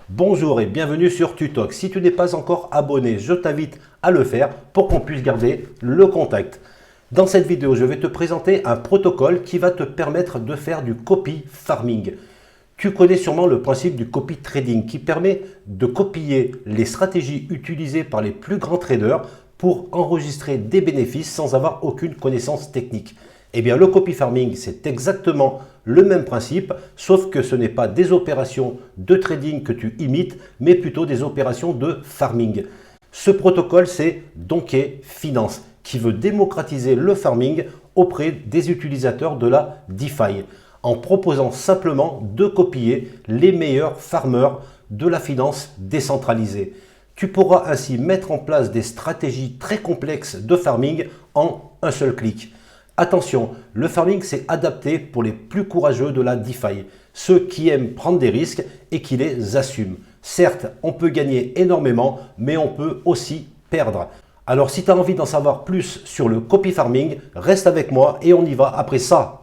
Bonjour et bienvenue sur Tutoc. Si tu n'es pas encore abonné, je t'invite à le faire pour qu'on puisse garder le contact. Dans cette vidéo, je vais te présenter un protocole qui va te permettre de faire du copy farming. Tu connais sûrement le principe du copy trading qui permet de copier les stratégies utilisées par les plus grands traders pour enregistrer des bénéfices sans avoir aucune connaissance technique. Eh bien, le copy farming, c'est exactement le même principe, sauf que ce n'est pas des opérations de trading que tu imites, mais plutôt des opérations de farming. Ce protocole, c'est Donkey Finance, qui veut démocratiser le farming auprès des utilisateurs de la DeFi, en proposant simplement de copier les meilleurs farmers de la finance décentralisée. Tu pourras ainsi mettre en place des stratégies très complexes de farming en un seul clic. Attention, le farming c'est adapté pour les plus courageux de la DeFi, ceux qui aiment prendre des risques et qui les assument. Certes, on peut gagner énormément, mais on peut aussi perdre. Alors si tu as envie d'en savoir plus sur le copy farming, reste avec moi et on y va après ça.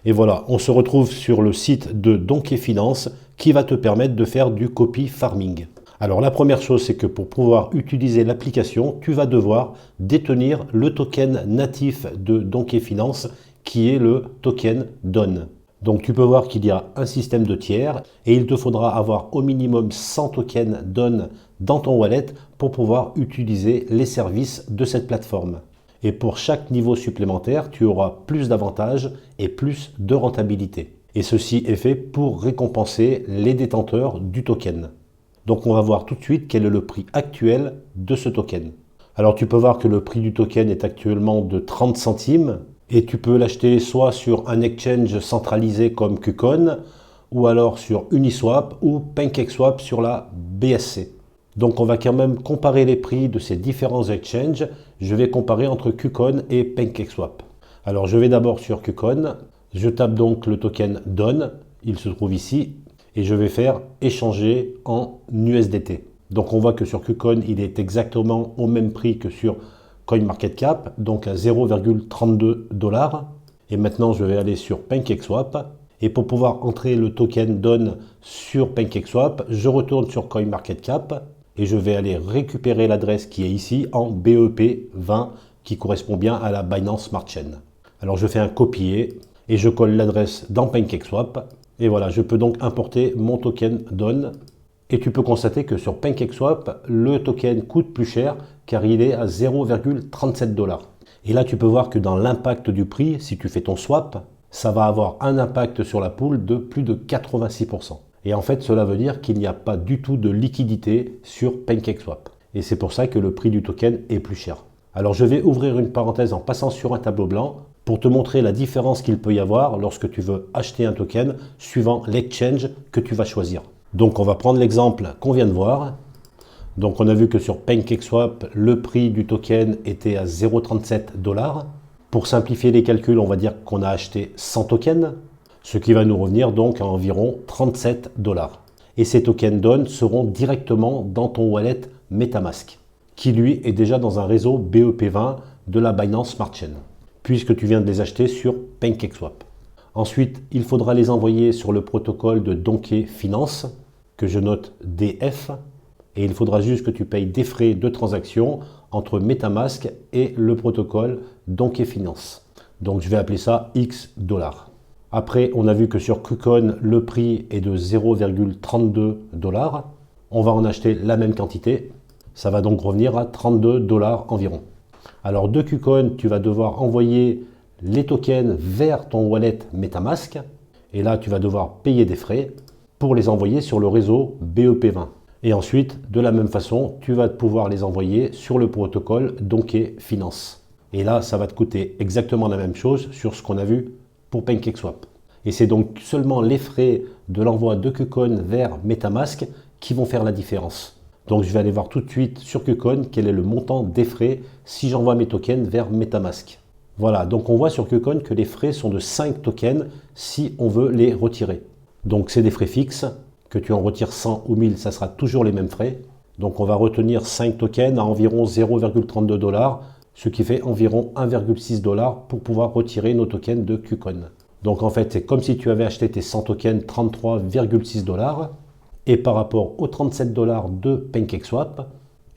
Et voilà, on se retrouve sur le site de Donkey Finance qui va te permettre de faire du copy farming. Alors la première chose, c'est que pour pouvoir utiliser l'application, tu vas devoir détenir le token natif de Donkey Finance qui est le token DON. Donc tu peux voir qu'il y a un système de tiers et il te faudra avoir au minimum 100 tokens DON dans ton wallet pour pouvoir utiliser les services de cette plateforme. Et pour chaque niveau supplémentaire, tu auras plus d'avantages et plus de rentabilité. Et ceci est fait pour récompenser les détenteurs du token. Donc on va voir tout de suite quel est le prix actuel de ce token. Alors tu peux voir que le prix du token est actuellement de 30 centimes et tu peux l'acheter soit sur un exchange centralisé comme KuCoin ou alors sur Uniswap ou PancakeSwap sur la BSC. Donc on va quand même comparer les prix de ces différents exchanges. Je vais comparer entre KuCoin et PancakeSwap. Alors je vais d'abord sur KuCoin. Je tape donc le token DON. Il se trouve ici. Et je vais faire échanger en USDT. Donc on voit que sur KuCoin, il est exactement au même prix que sur CoinMarketCap. Donc à 0,32 $. Et maintenant je vais aller sur PancakeSwap. Et pour pouvoir entrer le token DON sur PancakeSwap, je retourne sur CoinMarketCap. Et je vais aller récupérer l'adresse qui est ici en BEP20 qui correspond bien à la Binance Smart Chain. Alors je fais un copier et je colle l'adresse dans PancakeSwap. Et voilà, je peux donc importer mon token DON. Et tu peux constater que sur PancakeSwap, le token coûte plus cher car il est à 0,37 $. Et là, tu peux voir que dans l'impact du prix, si tu fais ton swap, ça va avoir un impact sur la pool de plus de 86%. Et en fait, cela veut dire qu'il n'y a pas du tout de liquidité sur PancakeSwap. Et c'est pour ça que le prix du token est plus cher. Alors je vais ouvrir une parenthèse en passant sur un tableau blanc pour te montrer la différence qu'il peut y avoir lorsque tu veux acheter un token suivant l'exchange que tu vas choisir. Donc on va prendre l'exemple qu'on vient de voir. Donc on a vu que sur PancakeSwap, le prix du token était à 0,37 $. Pour simplifier les calculs, on va dire qu'on a acheté 100 tokens. Ce qui va nous revenir donc à environ 37 $. Et ces tokens DON seront directement dans ton wallet MetaMask, qui lui est déjà dans un réseau BEP20 de la Binance Smart Chain, puisque tu viens de les acheter sur PancakeSwap. Ensuite, il faudra les envoyer sur le protocole de Donkey Finance, que je note DF, et il faudra juste que tu payes des frais de transaction entre MetaMask et le protocole Donkey Finance. Donc je vais appeler ça X $. Après, on a vu que sur KuCoin, le prix est de 0,32 $. On va en acheter la même quantité. Ça va donc revenir à 32 $ environ. Alors de KuCoin, tu vas devoir envoyer les tokens vers ton wallet MetaMask. Et là, tu vas devoir payer des frais pour les envoyer sur le réseau BEP20. Et ensuite, de la même façon, tu vas pouvoir les envoyer sur le protocole Donkey Finance. Et là, ça va te coûter exactement la même chose sur ce qu'on a vu pour PancakeSwap. Et c'est donc seulement les frais de l'envoi de KuCoin vers MetaMask qui vont faire la différence. Donc je vais aller voir tout de suite sur KuCoin quel est le montant des frais si j'envoie mes tokens vers MetaMask. Voilà, donc on voit sur KuCoin que les frais sont de 5 tokens si on veut les retirer. Donc c'est des frais fixes, que tu en retires 100 ou 1000, ça sera toujours les mêmes frais. Donc on va retenir 5 tokens à environ 0,32 $, ce qui fait environ 1,6 $ pour pouvoir retirer nos tokens de KuCoin. Donc en fait, c'est comme si tu avais acheté tes 100 tokens 33,6 $. Et par rapport aux 37 $ de PancakeSwap,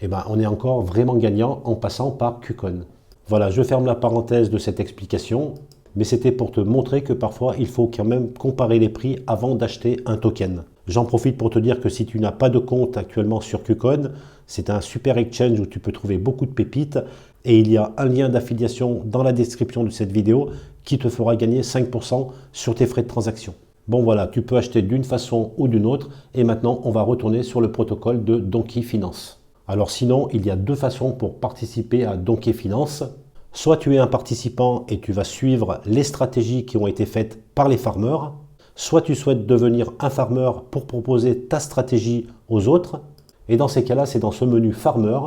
eh ben, on est encore vraiment gagnant en passant par KuCoin. Voilà, je ferme la parenthèse de cette explication, mais c'était pour te montrer que parfois, il faut quand même comparer les prix avant d'acheter un token. J'en profite pour te dire que si tu n'as pas de compte actuellement sur KuCoin, c'est un super exchange où tu peux trouver beaucoup de pépites et il y a un lien d'affiliation dans la description de cette vidéo qui te fera gagner 5% sur tes frais de transaction. Bon voilà, tu peux acheter d'une façon ou d'une autre et maintenant on va retourner sur le protocole de Donkey Finance. Alors sinon, il y a deux façons pour participer à Donkey Finance. Soit tu es un participant et tu vas suivre les stratégies qui ont été faites par les farmers, soit tu souhaites devenir un farmer pour proposer ta stratégie aux autres. Et dans ces cas-là, c'est dans ce menu Farmer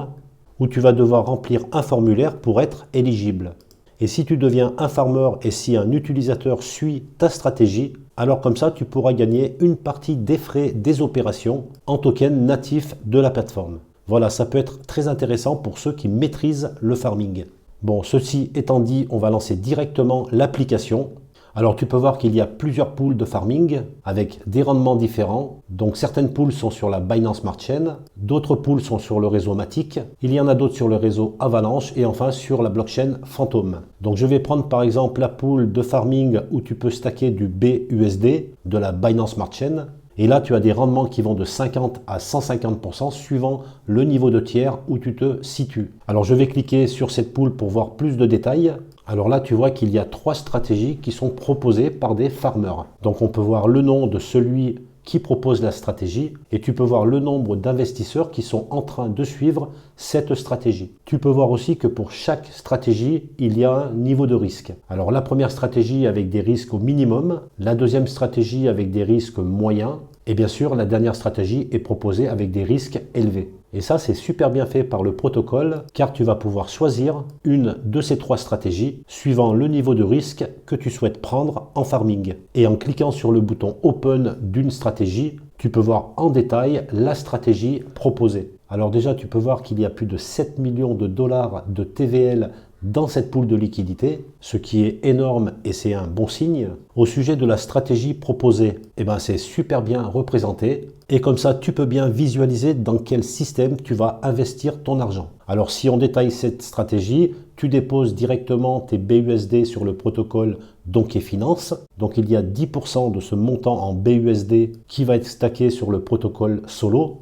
où tu vas devoir remplir un formulaire pour être éligible. Et si tu deviens un farmer et si un utilisateur suit ta stratégie, alors comme ça, tu pourras gagner une partie des frais des opérations en tokens natifs de la plateforme. Voilà, ça peut être très intéressant pour ceux qui maîtrisent le farming. Bon, ceci étant dit, on va lancer directement l'application. Alors tu peux voir qu'il y a plusieurs pools de farming avec des rendements différents. Donc certaines pools sont sur la Binance Smart Chain, d'autres pools sont sur le réseau Matic, il y en a d'autres sur le réseau Avalanche et enfin sur la blockchain Phantom. Donc je vais prendre par exemple la pool de farming où tu peux stacker du BUSD de la Binance Smart Chain. Et là, tu as des rendements qui vont de 50 à 150% suivant le niveau de tiers où tu te situes. Alors, je vais cliquer sur cette pool pour voir plus de détails. Alors là, tu vois qu'il y a 3 stratégies qui sont proposées par des farmers. Donc, on peut voir le nom de celui qui propose la stratégie et tu peux voir le nombre d'investisseurs qui sont en train de suivre cette stratégie. Tu peux voir aussi que pour chaque stratégie, il y a un niveau de risque. Alors la première stratégie avec des risques au minimum, la deuxième stratégie avec des risques moyens et bien sûr la dernière stratégie est proposée avec des risques élevés. Et ça, c'est super bien fait par le protocole car tu vas pouvoir choisir une de ces 3 stratégies suivant le niveau de risque que tu souhaites prendre en farming. Et en cliquant sur le bouton Open d'une stratégie, tu peux voir en détail la stratégie proposée. Alors déjà, tu peux voir qu'il y a plus de 7 millions de dollars de TVL dans cette pool de liquidité, ce qui est énorme et c'est un bon signe. Au sujet de la stratégie proposée, eh ben c'est super bien représenté et comme ça tu peux bien visualiser dans quel système tu vas investir ton argent. Alors si on détaille cette stratégie, tu déposes directement tes BUSD sur le protocole Donkey Finance. Donc il y a 10% de ce montant en BUSD qui va être stacké sur le protocole Solo.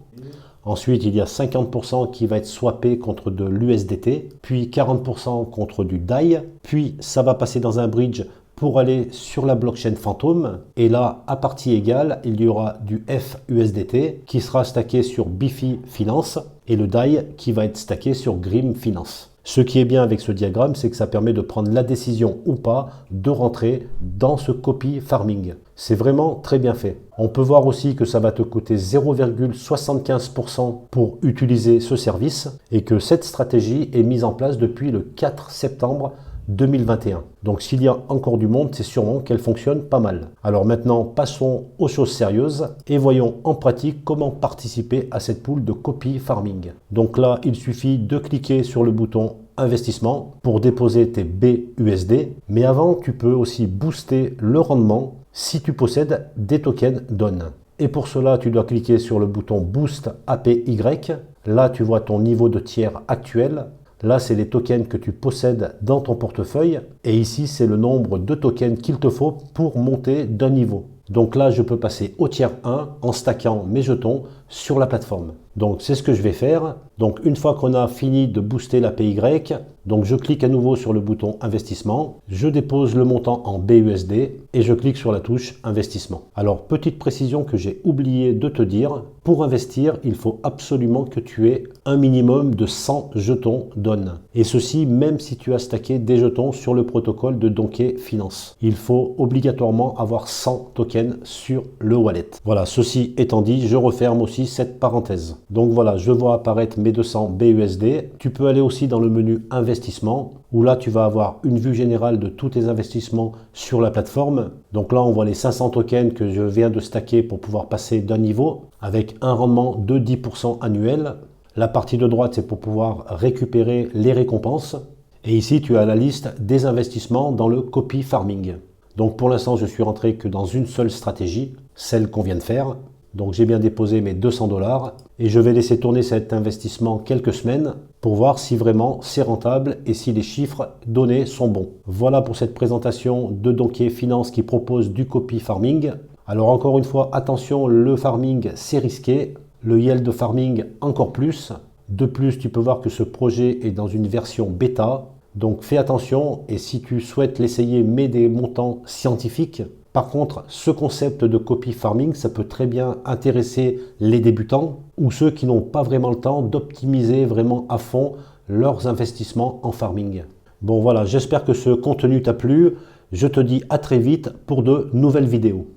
Ensuite, il y a 50% qui va être swappé contre de l'USDT, puis 40% contre du DAI, puis ça va passer dans un bridge pour aller sur la blockchain Phantom. Et là, à partie égale, il y aura du FUSDT qui sera stacké sur Bifi Finance et le DAI qui va être stacké sur Grim Finance. Ce qui est bien avec ce diagramme, c'est que ça permet de prendre la décision ou pas de rentrer dans ce copy farming. C'est vraiment très bien fait. On peut voir aussi que ça va te coûter 0,75% pour utiliser ce service et que cette stratégie est mise en place depuis le 4 septembre 2021. Donc s'il y a encore du monde, c'est sûrement qu'elle fonctionne pas mal. Alors maintenant, passons aux choses sérieuses et voyons en pratique comment participer à cette pool de copy farming. Donc là, il suffit de cliquer sur le bouton investissement pour déposer tes BUSD. Mais avant, tu peux aussi booster le rendement si tu possèdes des tokens DON. Et pour cela, tu dois cliquer sur le bouton Boost APY. Là, tu vois ton niveau de tiers actuel. Là, c'est les tokens que tu possèdes dans ton portefeuille. Et ici, c'est le nombre de tokens qu'il te faut pour monter d'un niveau. Donc là, je peux passer au tiers 1 en stackant mes jetons sur la plateforme. Donc, c'est ce que je vais faire. Donc, une fois qu'on a fini de booster l'APY, donc je clique à nouveau sur le bouton investissement. Je dépose le montant en BUSD et je clique sur la touche investissement. Alors, petite précision que j'ai oublié de te dire. Pour investir, il faut absolument que tu aies un minimum de 100 jetons DON. Et ceci, même si tu as stacké des jetons sur le protocole de Donkey Finance. Il faut obligatoirement avoir 100 tokens sur le wallet. Voilà, ceci étant dit, je referme aussi cette parenthèse. Donc voilà, je vois apparaître mes 200 BUSD. Tu peux aller aussi dans le menu investissement investissements, où là tu vas avoir une vue générale de tous tes investissements sur la plateforme. Donc là on voit les 500 tokens que je viens de stacker pour pouvoir passer d'un niveau, avec un rendement de 10% annuel. La partie de droite c'est pour pouvoir récupérer les récompenses. Et ici tu as la liste des investissements dans le copy farming. Donc pour l'instant je suis rentré que dans une seule stratégie, celle qu'on vient de faire. Donc j'ai bien déposé mes 200 $, et je vais laisser tourner cet investissement quelques semaines pour voir si vraiment c'est rentable et si les chiffres donnés sont bons. Voilà pour cette présentation de Donkey Finance qui propose du copy farming. Alors encore une fois, attention, le farming c'est risqué, le yield farming encore plus. De plus, tu peux voir que ce projet est dans une version bêta, donc fais attention, et si tu souhaites l'essayer, mets des montants scientifiques. Par contre, ce concept de copy farming, ça peut très bien intéresser les débutants ou ceux qui n'ont pas vraiment le temps d'optimiser vraiment à fond leurs investissements en farming. Bon voilà, j'espère que ce contenu t'a plu. Je te dis à très vite pour de nouvelles vidéos.